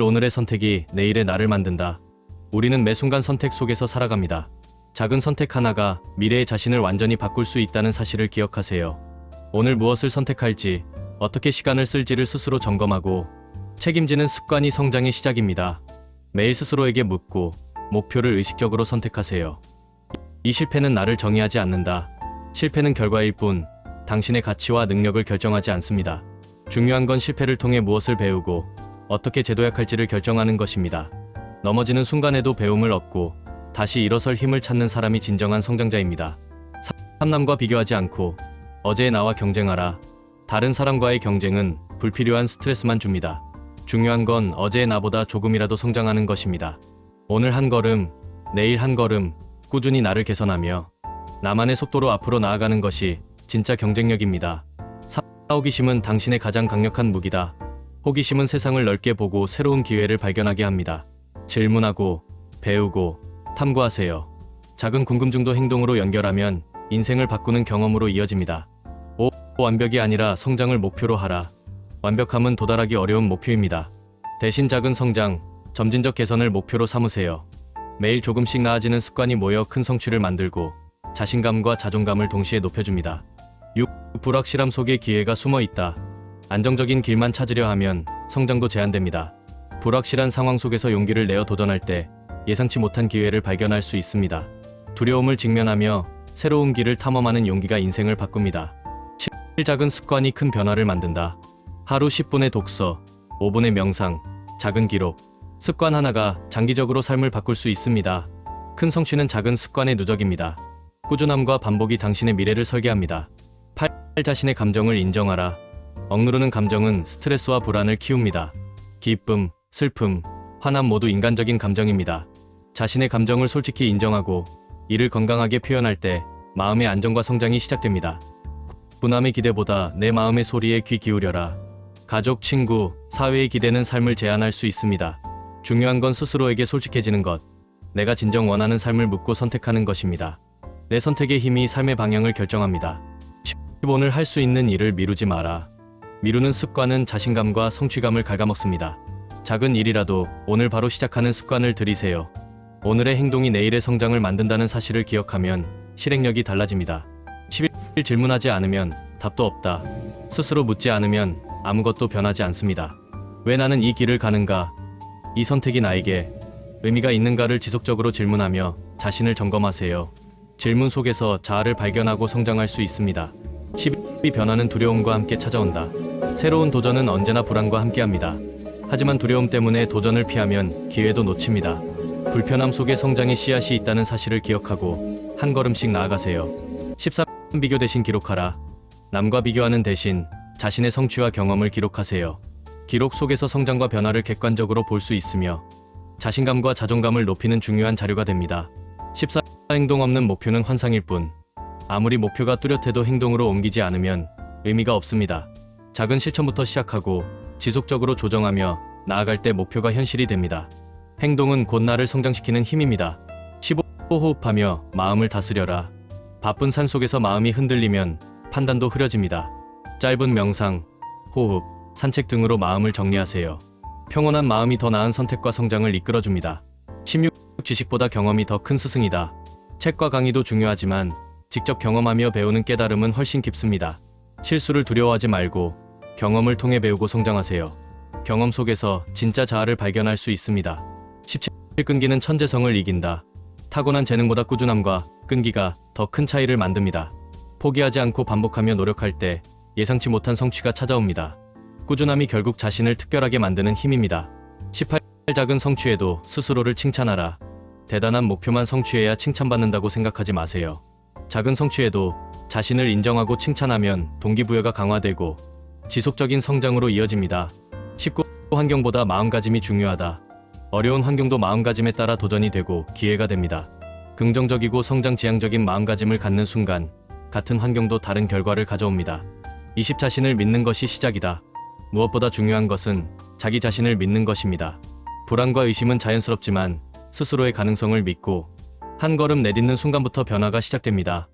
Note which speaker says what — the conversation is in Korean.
Speaker 1: 오늘의 선택이 내일의 나를 만든다. 우리는 매 순간 선택 속에서 살아갑니다. 작은 선택 하나가 미래의 자신을 완전히 바꿀 수 있다는 사실을 기억하세요. 오늘 무엇을 선택할지, 어떻게 시간을 쓸지를 스스로 점검하고 책임지는 습관이 성장의 시작입니다. 매일 스스로에게 묻고 목표를 의식적으로 선택하세요. 이 실패는 나를 정의하지 않는다. 실패는 결과일 뿐 당신의 가치와 능력을 결정하지 않습니다. 중요한 건 실패를 통해 무엇을 배우고 어떻게 재도약할지를 결정하는 것입니다. 넘어지는 순간에도 배움을 얻고 다시 일어설 힘을 찾는 사람이 진정한 성장자입니다. 삼남과 비교하지 않고 어제의 나와 경쟁하라. 다른 사람과의 경쟁은 불필요한 스트레스만 줍니다. 중요한 건 어제의 나보다 조금이라도 성장하는 것입니다. 오늘 한 걸음, 내일 한 걸음 꾸준히 나를 개선하며 나만의 속도로 앞으로 나아가는 것이 진짜 경쟁력입니다. 호기심은 당신의 가장 강력한 무기다. 호기심은 세상을 넓게 보고 새로운 기회를 발견하게 합니다. 질문하고 배우고 탐구하세요. 작은 궁금증도 행동으로 연결하면 인생을 바꾸는 경험으로 이어집니다. 완벽이 아니라 성장을 목표로 하라. 완벽함은 도달하기 어려운 목표입니다. 대신 작은 성장, 점진적 개선을 목표로 삼으세요. 매일 조금씩 나아지는 습관이 모여 큰 성취를 만들고 자신감과 자존감을 동시에 높여줍니다. 6. 불확실함 속에 기회가 숨어 있다. 안정적인 길만 찾으려 하면 성장도 제한됩니다. 불확실한 상황 속에서 용기를 내어 도전할 때 예상치 못한 기회를 발견할 수 있습니다. 두려움을 직면하며 새로운 길을 탐험하는 용기가 인생을 바꿉니다. 7. 작은 습관이 큰 변화를 만든다. 하루 10분의 독서, 5분의 명상, 작은 기록. 습관 하나가 장기적으로 삶을 바꿀 수 있습니다. 큰 성취는 작은 습관의 누적입니다. 꾸준함과 반복이 당신의 미래를 설계합니다. 8. 자신의 감정을 인정하라. 억누르는 감정은 스트레스와 불안을 키웁니다. 기쁨, 슬픔, 화남 모두 인간적인 감정입니다. 자신의 감정을 솔직히 인정하고 이를 건강하게 표현할 때 마음의 안정과 성장이 시작됩니다. 부남의 기대보다 내 마음의 소리에 귀 기울여라. 가족, 친구, 사회의 기대는 삶을 제한할 수 있습니다. 중요한 건 스스로에게 솔직해지는 것, 내가 진정 원하는 삶을 묻고 선택하는 것입니다. 내 선택의 힘이 삶의 방향을 결정합니다. 10. 오늘 할 수 있는 일을 미루지 마라. 미루는 습관은 자신감과 성취감을 ඝ아먹습니다. 작은 일이라도 오늘 바로 시작하는 습관을 들이세요. 오늘의 행동이 내일의 성장을 만든다는 사실을 기억하면 실행력이 달라집니다. 11. 질문하지 않으면 답도 없다. 스스로 묻지 않으면 아무것도 변하지 않습니다. 왜 나는 이 길을 가는가? 이 선택이 나에게 의미가 있는가를 지속적으로 질문하며 자신을 점검하세요. 질문 속에서 자아를 발견하고 성장할 수 있습니다. 12. 변화는 두려움과 함께 찾아온다. 새로운 도전은 언제나 불안과 함께합니다. 하지만 두려움 때문에 도전을 피하면 기회도 놓칩니다. 불편함 속에 성장의 씨앗이 있다는 사실을 기억하고 한 걸음씩 나아가세요. 13. 비교 대신 기록하라. 남과 비교하는 대신 자신의 성취와 경험을 기록하세요. 기록 속에서 성장과 변화를 객관적으로 볼 수 있으며 자신감과 자존감을 높이는 중요한 자료가 됩니다. 14. 행동 없는 목표는 환상일 뿐. 아무리 목표가 뚜렷해도 행동으로 옮기지 않으면 의미가 없습니다. 작은 실천부터 시작하고 지속적으로 조정하며 나아갈 때 목표가 현실이 됩니다. 행동은 곧 나를 성장시키는 힘입니다. 15. 호흡하며 마음을 다스려라. 바쁜 산 속에서 마음이 흔들리면 판단도 흐려집니다. 짧은 명상, 호흡, 산책 등으로 마음을 정리하세요. 평온한 마음이 더 나은 선택과 성장을 이끌어줍니다. 16. 지식보다 경험이 더 큰 스승이다. 책과 강의도 중요하지만 직접 경험하며 배우는 깨달음은 훨씬 깊습니다. 실수를 두려워하지 말고 경험을 통해 배우고 성장하세요. 경험 속에서 진짜 자아를 발견할 수 있습니다. 17. 끈기는 천재성을 이긴다. 타고난 재능보다 꾸준함과 끈기가 더 큰 차이를 만듭니다. 포기하지 않고 반복하며 노력할 때 예상치 못한 성취가 찾아옵니다. 꾸준함이 결국 자신을 특별하게 만드는 힘입니다. 18. 작은 성취에도 스스로를 칭찬하라. 대단한 목표만 성취해야 칭찬받는다고 생각하지 마세요. 작은 성취에도 자신을 인정하고 칭찬하면 동기부여가 강화되고 지속적인 성장으로 이어집니다. 19. 환경보다 마음가짐이 중요하다. 어려운 환경도 마음가짐에 따라 도전이 되고 기회가 됩니다. 긍정적이고 성장 지향적인 마음가짐을 갖는 순간 같은 환경도 다른 결과를 가져옵니다. 20. 자신을 믿는 것이 시작이다. 무엇보다 중요한 것은 자기 자신을 믿는 것입니다. 불안과 의심은 자연스럽지만 스스로의 가능성을 믿고 한 걸음 내딛는 순간부터 변화가 시작됩니다.